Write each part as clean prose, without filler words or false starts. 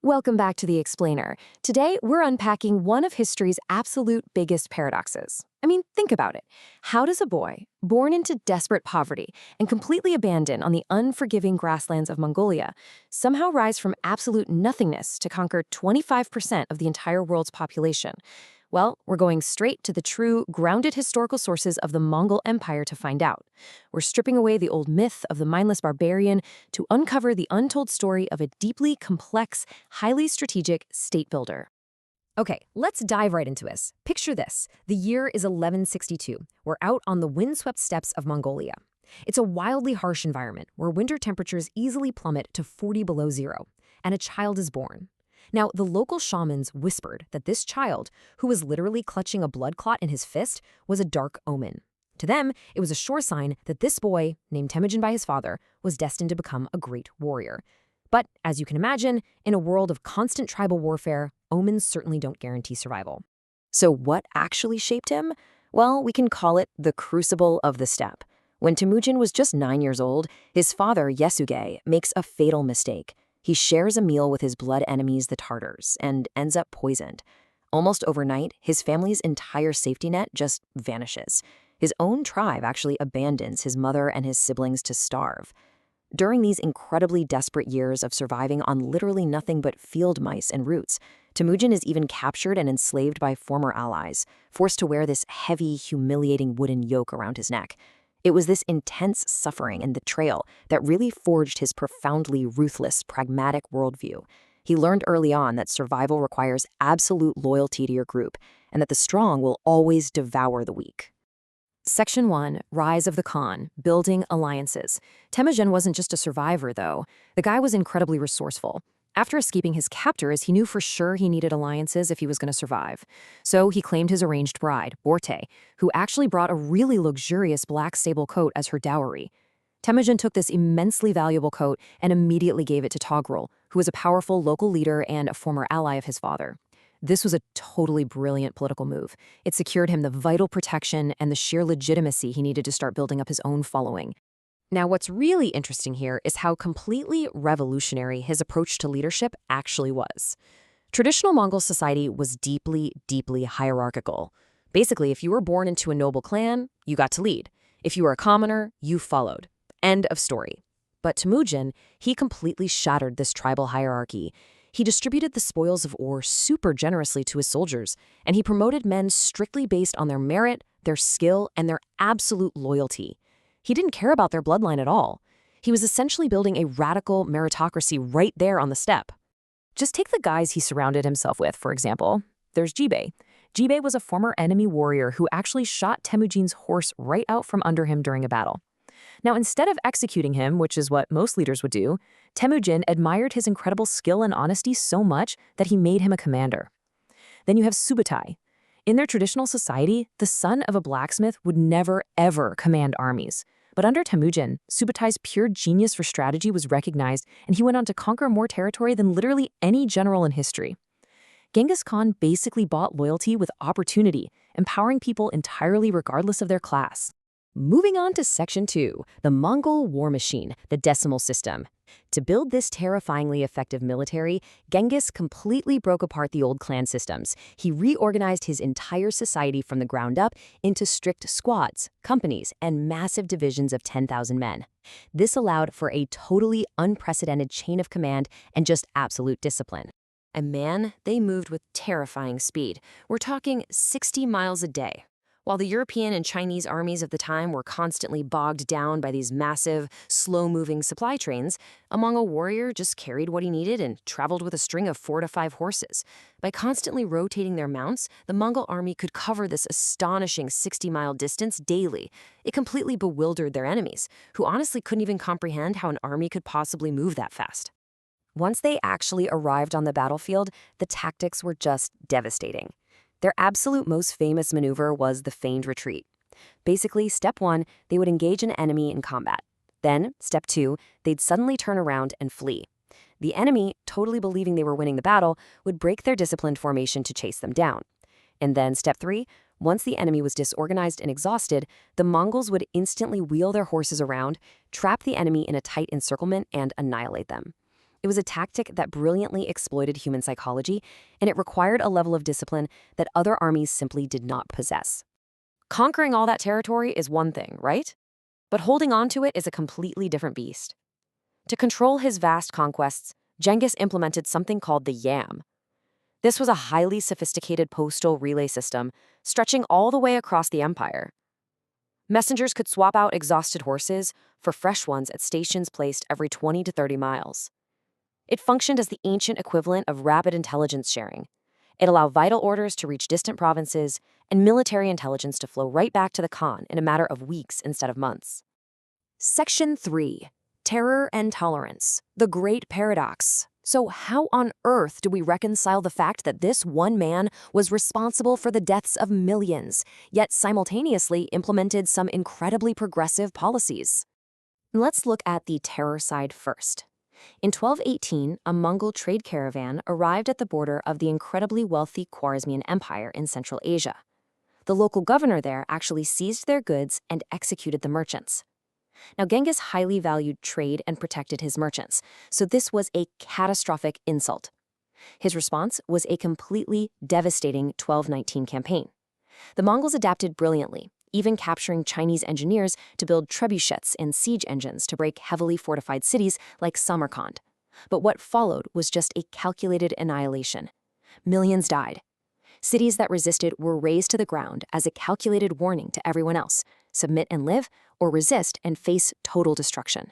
Welcome back to The Explainer. Today, we're unpacking one of history's absolute biggest paradoxes. I mean, think about it. How does a boy, born into desperate poverty and completely abandoned on the unforgiving grasslands of Mongolia, somehow rise from absolute nothingness to conquer 25% of the entire world's population? Well, we're going straight to the true, grounded historical sources of the Mongol Empire to find out. We're stripping away the old myth of the mindless barbarian to uncover the untold story of a deeply complex, highly strategic state builder. Okay, let's dive right into this. Picture this. The year is 1162. We're out on the windswept steppes of Mongolia. It's a wildly harsh environment where winter temperatures easily plummet to 40 below zero, and a child is born. Now, the local shamans whispered that this child, who was literally clutching a blood clot in his fist, was a dark omen. To them, it was a sure sign that this boy, named Temujin by his father, was destined to become a great warrior. But, as you can imagine, in a world of constant tribal warfare, omens certainly don't guarantee survival. So what actually shaped him? Well, we can call it the crucible of the steppe. When Temujin was just 9 years old, his father, Yasuge, makes a fatal mistake. He shares a meal with his blood enemies, the Tartars, and ends up poisoned. Almost overnight, his family's entire safety net just vanishes. His own tribe actually abandons his mother and his siblings to starve. During these incredibly desperate years of surviving on literally nothing but field mice and roots, Temujin is even captured and enslaved by former allies, forced to wear this heavy, humiliating wooden yoke around his neck. It was this intense suffering and betrayal that really forged his profoundly ruthless, pragmatic worldview. He learned early on that survival requires absolute loyalty to your group, and that the strong will always devour the weak. Section 1, Rise of the Khan, Building Alliances. Temujin wasn't just a survivor, though. The guy was incredibly resourceful. After escaping his captors, he knew for sure he needed alliances if he was going to survive. So he claimed his arranged bride, Borte, who actually brought a really luxurious black sable coat as her dowry. Temujin took this immensely valuable coat and immediately gave it to Togrul, who was a powerful local leader and a former ally of his father. This was a totally brilliant political move. It secured him the vital protection and the sheer legitimacy he needed to start building up his own following. Now, what's really interesting here is how completely revolutionary his approach to leadership actually was. Traditional Mongol society was deeply, deeply hierarchical. Basically, if you were born into a noble clan, you got to lead. If you were a commoner, you followed. End of story. But Temujin, he completely shattered this tribal hierarchy. He distributed the spoils of war super generously to his soldiers, and he promoted men strictly based on their merit, their skill, and their absolute loyalty. He didn't care about their bloodline at all. He was essentially building a radical meritocracy right there on the steppe. Just take the guys he surrounded himself with, for example. There's Jibei. Jibei was a former enemy warrior who actually shot Temujin's horse right out from under him during a battle. Now, instead of executing him, which is what most leaders would do, Temujin admired his incredible skill and honesty so much that he made him a commander. Then you have Subutai. In their traditional society, the son of a blacksmith would never, ever command armies. But under Temujin, Subutai's pure genius for strategy was recognized, and he went on to conquer more territory than literally any general in history. Genghis Khan basically bought loyalty with opportunity, empowering people entirely regardless of their class. Moving on to Section 2, the Mongol war machine, the decimal system. To build this terrifyingly effective military, Genghis completely broke apart the old clan systems. He reorganized his entire society from the ground up into strict squads, companies, and massive divisions of 10,000 men. This allowed for a totally unprecedented chain of command and just absolute discipline. And man, they moved with terrifying speed. We're talking 60 miles a day. While the European and Chinese armies of the time were constantly bogged down by these massive, slow-moving supply trains, a Mongol warrior just carried what he needed and traveled with a string of 4 to 5 horses. By constantly rotating their mounts, the Mongol army could cover this astonishing 60-mile distance daily. It completely bewildered their enemies, who honestly couldn't even comprehend how an army could possibly move that fast. Once they actually arrived on the battlefield, the tactics were just devastating. Their absolute most famous maneuver was the feigned retreat. Basically, step 1, they would engage an enemy in combat. Then, step 2, they'd suddenly turn around and flee. The enemy, totally believing they were winning the battle, would break their disciplined formation to chase them down. And then, step 3, once the enemy was disorganized and exhausted, the Mongols would instantly wheel their horses around, trap the enemy in a tight encirclement, and annihilate them. It was a tactic that brilliantly exploited human psychology, and it required a level of discipline that other armies simply did not possess. Conquering all that territory is one thing, right? But holding on to it is a completely different beast. To control his vast conquests, Genghis implemented something called the yam. This was a highly sophisticated postal relay system stretching all the way across the empire. Messengers could swap out exhausted horses for fresh ones at stations placed every 20 to 30 miles. It functioned as the ancient equivalent of rapid intelligence sharing. It allowed vital orders to reach distant provinces and military intelligence to flow right back to the Khan in a matter of weeks instead of months. Section 3. Terror and Tolerance. The Great Paradox. So how on earth do we reconcile the fact that this one man was responsible for the deaths of millions, yet simultaneously implemented some incredibly progressive policies? Let's look at the terror side first. In 1218, a Mongol trade caravan arrived at the border of the incredibly wealthy Khwarezmian Empire in Central Asia. The local governor there actually seized their goods and executed the merchants. Now, Genghis highly valued trade and protected his merchants, so this was a catastrophic insult. His response was a completely devastating 1219 campaign. The Mongols adapted brilliantly, even capturing Chinese engineers to build trebuchets and siege engines to break heavily fortified cities like Samarkand. But what followed was just a calculated annihilation. Millions died. Cities that resisted were razed to the ground as a calculated warning to everyone else: submit and live, or resist and face total destruction.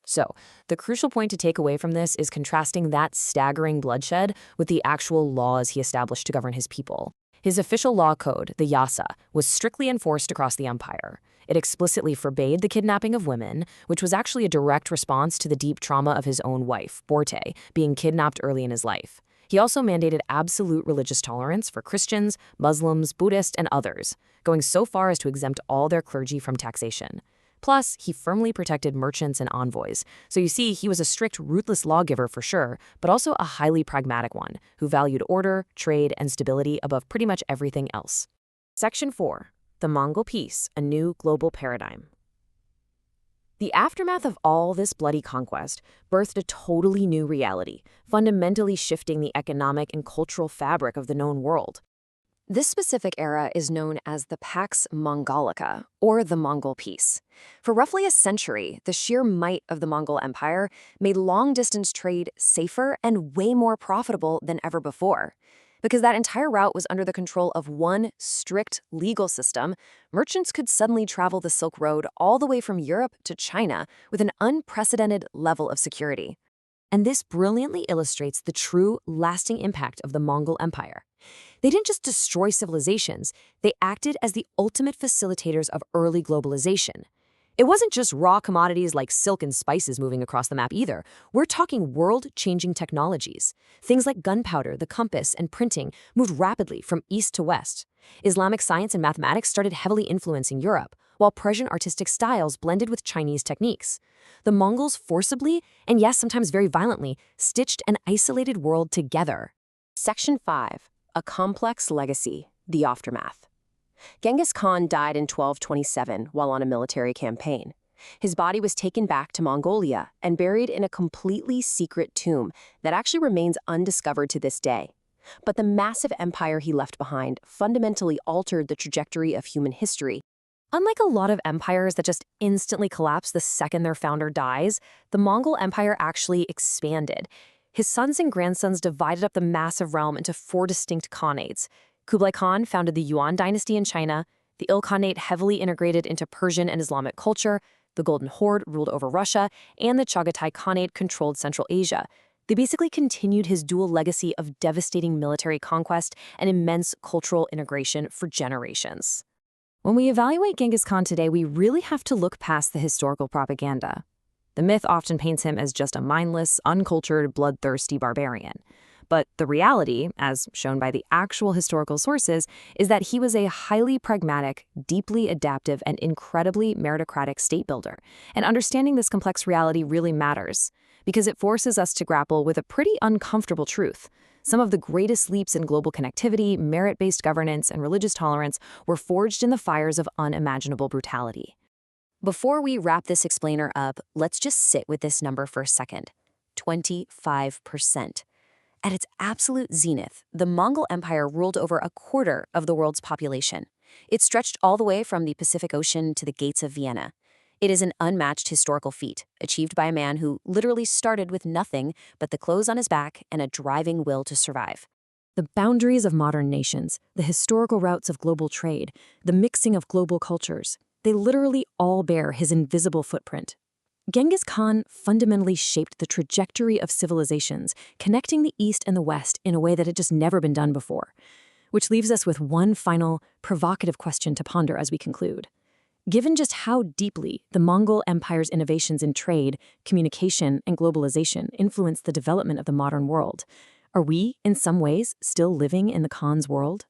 So, the crucial point to take away from this is contrasting that staggering bloodshed with the actual laws he established to govern his people. His official law code, the Yasa, was strictly enforced across the empire. It explicitly forbade the kidnapping of women, which was actually a direct response to the deep trauma of his own wife, Borte, being kidnapped early in his life. He also mandated absolute religious tolerance for Christians, Muslims, Buddhists, and others, going so far as to exempt all their clergy from taxation. Plus, he firmly protected merchants and envoys. So you see, he was a strict, ruthless lawgiver for sure, but also a highly pragmatic one, who valued order, trade, and stability above pretty much everything else. Section 4. The Mongol Peace, a New Global Paradigm. The aftermath of all this bloody conquest birthed a totally new reality, fundamentally shifting the economic and cultural fabric of the known world. This specific era is known as the Pax Mongolica, or the Mongol Peace. For roughly a century, the sheer might of the Mongol Empire made long-distance trade safer and way more profitable than ever before. Because that entire route was under the control of one strict legal system, merchants could suddenly travel the Silk Road all the way from Europe to China with an unprecedented level of security. And this brilliantly illustrates the true, lasting impact of the Mongol Empire. They didn't just destroy civilizations, they acted as the ultimate facilitators of early globalization. It wasn't just raw commodities like silk and spices moving across the map either. We're talking world-changing technologies. Things like gunpowder, the compass, and printing moved rapidly from east to west. Islamic science and mathematics started heavily influencing Europe, while Persian artistic styles blended with Chinese techniques. The Mongols forcibly, and yes, sometimes very violently, stitched an isolated world together. Section 5. A Complex Legacy, the Aftermath. Genghis Khan died in 1227 while on a military campaign. His body was taken back to Mongolia and buried in a completely secret tomb that actually remains undiscovered to this day. But the massive empire he left behind fundamentally altered the trajectory of human history. Unlike a lot of empires that just instantly collapse the second their founder dies, the Mongol Empire actually expanded. His sons and grandsons divided up the massive realm into 4 distinct khanates. Kublai Khan founded the Yuan dynasty in China, the Ilkhanate heavily integrated into Persian and Islamic culture, the Golden Horde ruled over Russia, and the Chagatai Khanate controlled Central Asia. They basically continued his dual legacy of devastating military conquest and immense cultural integration for generations. When we evaluate Genghis Khan today, we really have to look past the historical propaganda. The myth often paints him as just a mindless, uncultured, bloodthirsty barbarian. But the reality, as shown by the actual historical sources, is that he was a highly pragmatic, deeply adaptive, and incredibly meritocratic state builder. And understanding this complex reality really matters, because it forces us to grapple with a pretty uncomfortable truth. Some of the greatest leaps in global connectivity, merit-based governance, and religious tolerance were forged in the fires of unimaginable brutality. Before we wrap this explainer up, let's just sit with this number for a second. 25%. At its absolute zenith, the Mongol Empire ruled over a quarter of the world's population. It stretched all the way from the Pacific Ocean to the gates of Vienna. It is an unmatched historical feat, achieved by a man who literally started with nothing but the clothes on his back and a driving will to survive. The boundaries of modern nations, the historical routes of global trade, the mixing of global cultures, they literally all bear his invisible footprint. Genghis Khan fundamentally shaped the trajectory of civilizations, connecting the East and the West in a way that had just never been done before. Which leaves us with one final, provocative question to ponder as we conclude. Given just how deeply the Mongol Empire's innovations in trade, communication, and globalization influenced the development of the modern world, are we, in some ways, still living in the Khan's world?